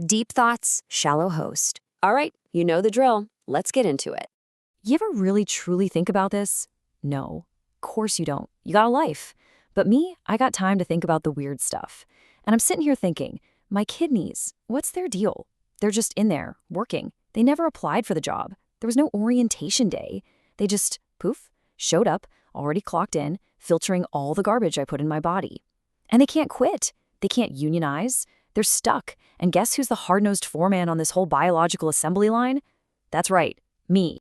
Deep thoughts, shallow host. All right, you know the drill. Let's get into it. You ever really truly think about this? No, of course you don't. You got a life. But me, I got time to think about the weird stuff. And I'm sitting here thinking, my kidneys, what's their deal? They're just in there, working. They never applied for the job. There was no orientation day. They just, poof, showed up, already clocked in, filtering all the garbage I put in my body. And they can't quit. They can't unionize. They're stuck. And guess who's the hard-nosed foreman on this whole biological assembly line? That's right, me.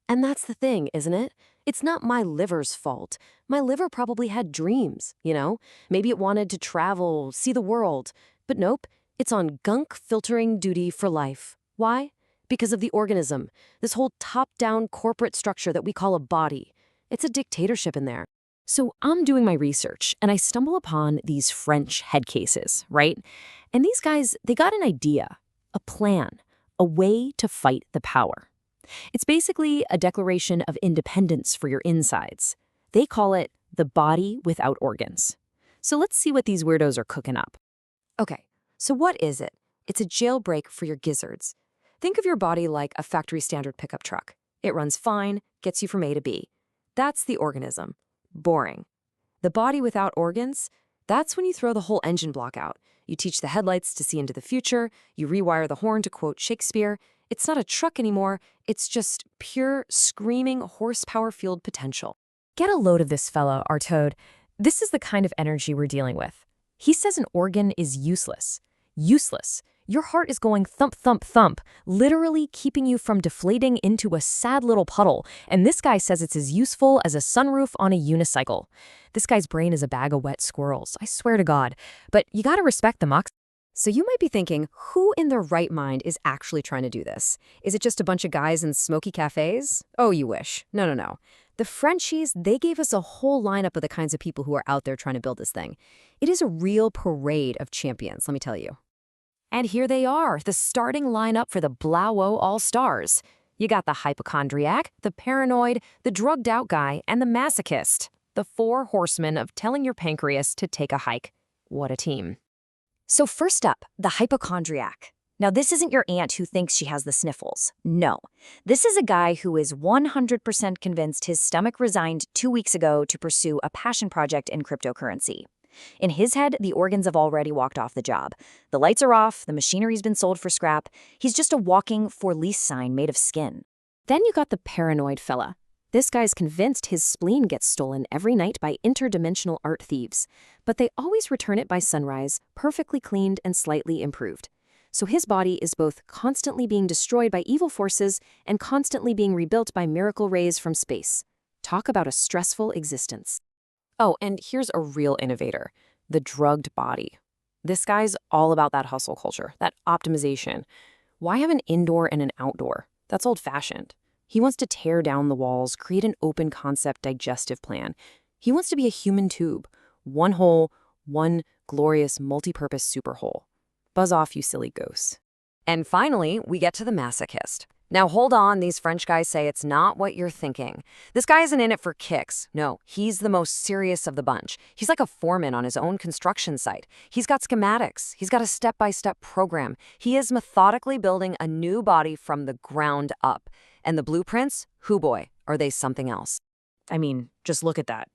And that's the thing, isn't it? It's not my liver's fault. My liver probably had dreams, you know? Maybe it wanted to travel, see the world. But nope, it's on gunk filtering duty for life. Why? Because of the organism, this whole top-down corporate structure that we call a body. It's a dictatorship in there. So I'm doing my research, and I stumble upon these French head cases, right? And these guys, they got an idea, a plan, a way to fight the power. It's basically a declaration of independence for your insides. They call it the body without organs. So let's see what these weirdos are cooking up. Okay, so what is it? It's a jailbreak for your gizzards. Think of your body like a factory standard pickup truck. It runs fine, gets you from A to B. That's the organism. Boring. The body without organs? That's when you throw the whole engine block out. You teach the headlights to see into the future, you rewire the horn to quote Shakespeare. It's not a truck anymore, it's just pure, screaming, horsepower-fueled potential. Get a load of this fella, our toad. This is the kind of energy we're dealing with. He says an organ is useless. Useless. Your heart is going thump, thump, thump, literally keeping you from deflating into a sad little puddle, and this guy says it's as useful as a sunroof on a unicycle. This guy's brain is a bag of wet squirrels, I swear to God. But you gotta respect the mox. So you might be thinking, who in their right mind is actually trying to do this? Is it just a bunch of guys in smoky cafes? Oh, you wish. No, no, no. The Frenchies, they gave us a whole lineup of the kinds of people who are out there trying to build this thing. It is a real parade of champions, let me tell you. And here they are, the starting lineup for the Blawo All-Stars. You got the hypochondriac, the paranoid, the drugged-out guy, and the masochist. The four horsemen of telling your pancreas to take a hike. What a team. So first up, the hypochondriac. Now this isn't your aunt who thinks she has the sniffles. No. This is a guy who is 100% convinced his stomach resigned 2 weeks ago to pursue a passion project in cryptocurrency. In his head, the organs have already walked off the job. The lights are off, the machinery's been sold for scrap. He's just a walking for lease sign made of skin. Then you got the paranoid fella. This guy's convinced his spleen gets stolen every night by interdimensional art thieves. But they always return it by sunrise, perfectly cleaned and slightly improved. So his body is both constantly being destroyed by evil forces and constantly being rebuilt by miracle rays from space. Talk about a stressful existence. Oh, and here's a real innovator, the drugged body. This guy's all about that hustle culture, that optimization. Why have an indoor and an outdoor? That's old-fashioned. He wants to tear down the walls, create an open concept digestive plan. He wants to be a human tube, one hole, one glorious multi-purpose super hole. Buzz off, you silly ghosts. And finally, we get to the masochist. Now hold on, these French guys say it's not what you're thinking. This guy isn't in it for kicks. No, he's the most serious of the bunch. He's like a foreman on his own construction site. He's got schematics. He's got a step-by-step program. He is methodically building a new body from the ground up. And the blueprints? Hoo boy, are they something else? I mean, just look at that.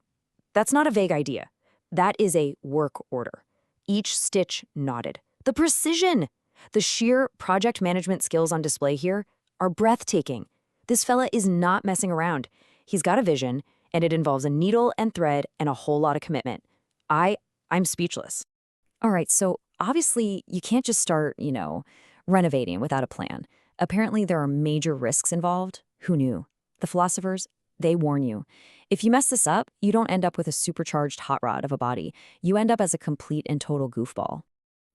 That's not a vague idea. That is a work order. Each stitch knotted. The precision! The sheer project management skills on display here are breathtaking. This fella is not messing around. He's got a vision, and it involves a needle and thread and a whole lot of commitment. I'm speechless. All right, so obviously you can't just start, renovating without a plan. Apparently there are major risks involved. Who knew? The philosophers, they warn you. If you mess this up, you don't end up with a supercharged hot rod of a body. You end up as a complete and total goofball.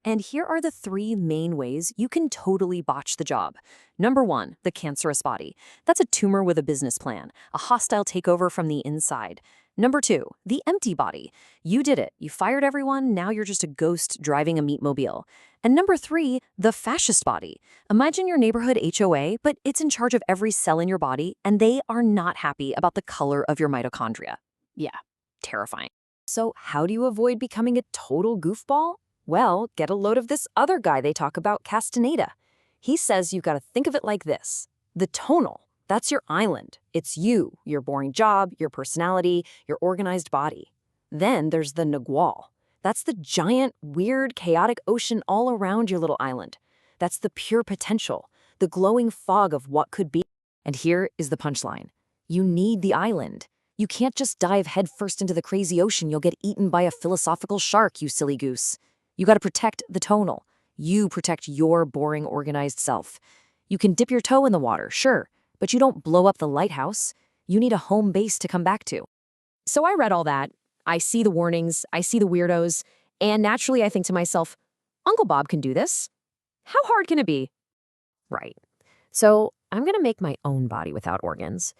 And here are the 3 main ways you can totally botch the job. Number 1, the cancerous body. That's a tumor with a business plan, a hostile takeover from the inside. Number 2, the empty body. You did it. You fired everyone. Now you're just a ghost driving a meatmobile. And number 3, the fascist body. Imagine your neighborhood HOA, but it's in charge of every cell in your body, and they are not happy about the color of your mitochondria. Yeah, terrifying. So how do you avoid becoming a total goofball? Well, get a load of this other guy they talk about, Castaneda. He says you've got to think of it like this. The tonal, that's your island. It's you, your boring job, your personality, your organized body. Then there's the Nagual. That's the giant, weird, chaotic ocean all around your little island. That's the pure potential, the glowing fog of what could be. And here is the punchline. You need the island. You can't just dive headfirst into the crazy ocean. You'll get eaten by a philosophical shark, you silly goose. You got to protect the tonal. You protect your boring, organized self. You can dip your toe in the water, sure, but you don't blow up the lighthouse. You need a home base to come back to. So I read all that. I see the warnings, I see the weirdos, and naturally I think to myself, Uncle Bob can do this. How hard can it be? Right. So I'm going to make my own body without organs.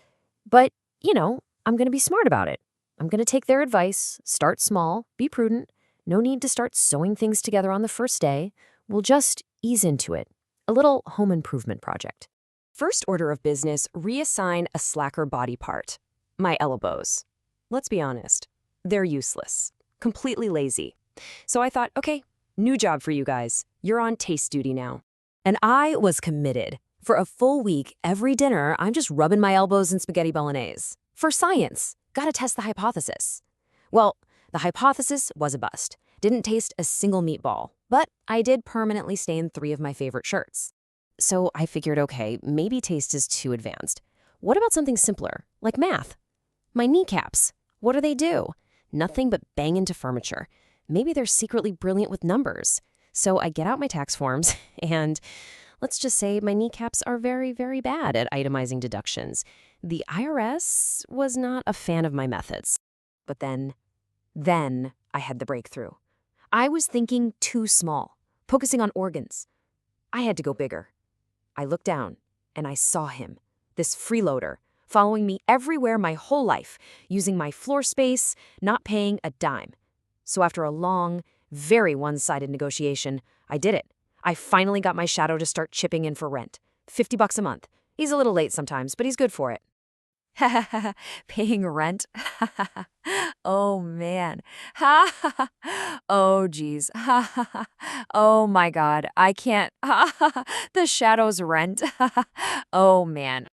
But, I'm going to be smart about it. I'm going to take their advice, start small, be prudent. No need to start sewing things together on the first day. We'll just ease into it. A little home improvement project. First order of business, reassign a slacker body part. My elbows. Let's be honest. They're useless. Completely lazy. So I thought, okay, new job for you guys. You're on taste duty now. And I was committed. For a full week, every dinner, I'm just rubbing my elbows in spaghetti bolognese. For science. Gotta test the hypothesis. Well, the hypothesis was a bust. Didn't taste a single meatball. But I did permanently stain 3 of my favorite shirts. So I figured, okay, maybe taste is too advanced. What about something simpler, like math? My kneecaps. What do they do? Nothing but bang into furniture. Maybe they're secretly brilliant with numbers. So I get out my tax forms and let's just say my kneecaps are very, very bad at itemizing deductions. The IRS was not a fan of my methods. But then I had the breakthrough. I was thinking too small, focusing on organs. I had to go bigger. I looked down and I saw him, this freeloader, following me everywhere my whole life, using my floor space, not paying a dime. So after a long, very one-sided negotiation, I did it. I finally got my shadow to start chipping in for rent. $50 a month. He's a little late sometimes, but he's good for it. Paying rent? Oh, man. Oh, geez. Oh, my God. I can't. The shadow's rent. Oh, man.